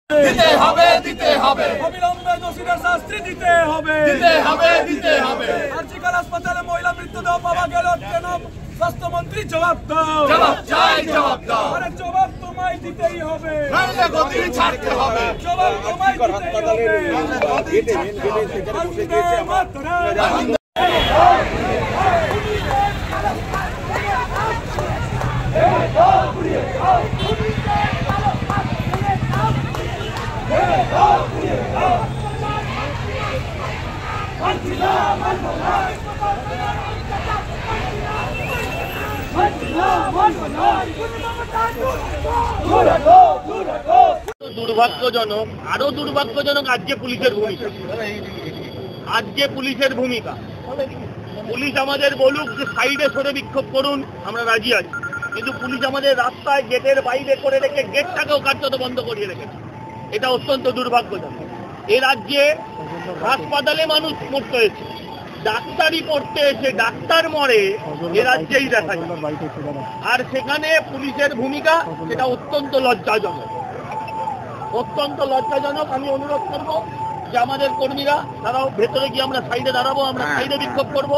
দিতে হবে দিতে হবে অবিলম্বে দোষীদের শাস্তি দিতে হবে দিতে হবে দিতে হবে আরজিকর হাসপাতালে মহিলা মৃতদেহ পাওয়া গেল কেন স্বাস্থ্যমন্ত্রী জবাব দাও জবাব চাই জবাব দাও আরে জবাব তোমায় দিতেই হবে নইলে গদি ছাড়তে হবে জবাব তোমায় দিতেই হবে বন্দে মাতরম দুর্ভাগ্যজনক, আরো দুর্ভাগ্যজনক আজকে পুলিশের ভূমিকা। পুলিশ আমাদের বলুক যে সাইডে সরে বিক্ষোভ করুন, আমরা রাজি আছি, কিন্তু পুলিশ আমাদের রাস্তায় গেটের বাইরে করে রেখে গেটটাকেও কার্যত বন্ধ করিয়ে রেখেছে। এটা অত্যন্ত দুর্ভাগ্যজনক। এ রাজ্যে হাসপাতালে মানুষ মরতে হয়েছে, ডাক্তারি পড়তে এসে ডাক্তার মরে এ রাজ্যেই দেখা যায়, আর সেখানে পুলিশের ভূমিকা সেটা অত্যন্ত লজ্জাজনক। আমি অনুরোধ করব যে আমাদের কর্মীরা তারাও ভেতরে গিয়ে আমরা সাইডে দাঁড়াবো, আমরা সাইডে বিক্ষোভ করব,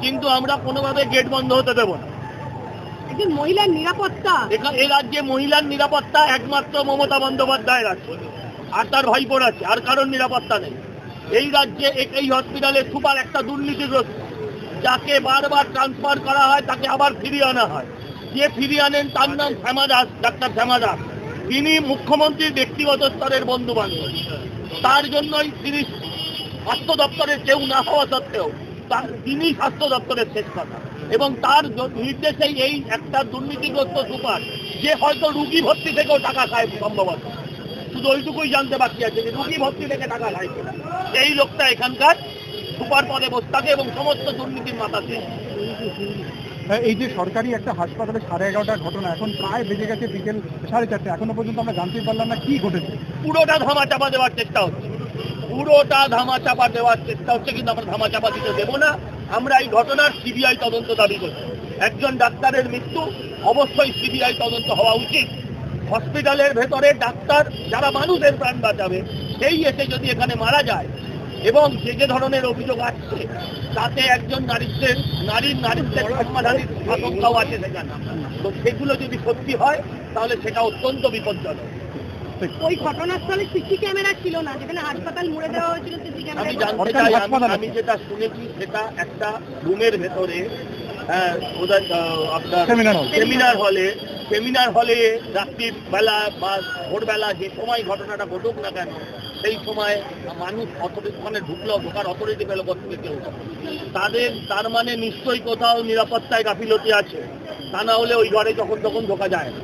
কিন্তু আমরা কোনোভাবে গেট বন্ধ হতে দেবো না। মহিলার নিরাপত্তা, এ রাজ্যে মহিলার নিরাপত্তা একমাত্র মমতা বন্দ্যোপাধ্যায়ের আছে, আর তার ভাইপোর আছে, আর কারোর নিরাপত্তা নেই। এই রাজ্যে এই হসপিটালে সুপার একটা দুর্নীতিগ্রস্ত, যাকে বারবার ট্রান্সফার করা হয় তাকে আবার ফিরিয়ে আনা হয়। যে ফিরিয়ে আনেন তার নাম শ্যামা দাস, ডাক্তার শ্যামা দাস। তিনি মুখ্যমন্ত্রীর ব্যক্তিগত স্তরের বন্ধু বান্ধব, তার জন্যই তিনি স্বাস্থ্য দপ্তরের কেউ না হওয়া সত্ত্বেও তিনি স্বাস্থ্য দপ্তরের শেষ কথা, এবং তার নির্দেশেই এই একটা দুর্নীতিগ্রস্ত সুপার, যে হয়তো রুগী ভর্তি থেকেও টাকা খায় সম্ভবত, শুধু ওইটুকুই জানতে বাকি আছে যে রুগী ভর্তি থেকে টাকা খায় কিনা, এই লোকটা এখানকার সুপার পদে বসে থাকে এবং সমস্ত দুর্নীতির মাথাতে। এই যে সরকারি একটা হাসপাতালে 11:30টার ঘটনা, এখন প্রায় বেজে গেছে বিকেল 4:30, এখনো পর্যন্ত আমরা জানতে পারলাম না কি ঘটেছে। পুরোটা ধামাচাপা দেওয়ার চেষ্টা হচ্ছে, কিন্তু আমরা ধামাচাপা দিতে দেবো না। আমরা এই ঘটনার সিবিআই তদন্ত দাবি করছি। একজন ডাক্তারের মৃত্যু, অবশ্যই সিবিআই তদন্ত হওয়া উচিত। হসপিটালের ভেতরে ডাক্তার যারা মানুষের প্রাণ বাঁচাবে, সেই এসে যদি এখানে মারা যায়, এবং যে ধরনের অভিযোগ আসছে তাতে একজন নারীত্বের সম্মানহানির আশঙ্কাও আছে সেখানে, তো সেগুলো যদি সত্যি হয় তাহলে সেটা অত্যন্ত বিপজ্জনক। ওই ঘটনাস্থলে সিসি ক্যামেরা ছিল না, যেখানে হাসপাতাল মুড়ে দেওয়া হয়েছিল সিসি ক্যামেরা। আমি জানতে চাই, আমি যেটা শুনেছি সেটা একটা রুমের ভেতরে আপনার সেমিনার হলে রাত্রির বেলা বা ভোরবেলা যে সময় ঘটনাটা ঘটুক না কেন, সেই সময় মানুষ ওখানে ঢোকার অথরিটি পেল করতে কেউ, তার মানে নিশ্চয়ই কোথাও নিরাপত্তায় গাফিলতি আছে, তা না হলে ওই ঘরে যখন তখন ঢোকা যায় না।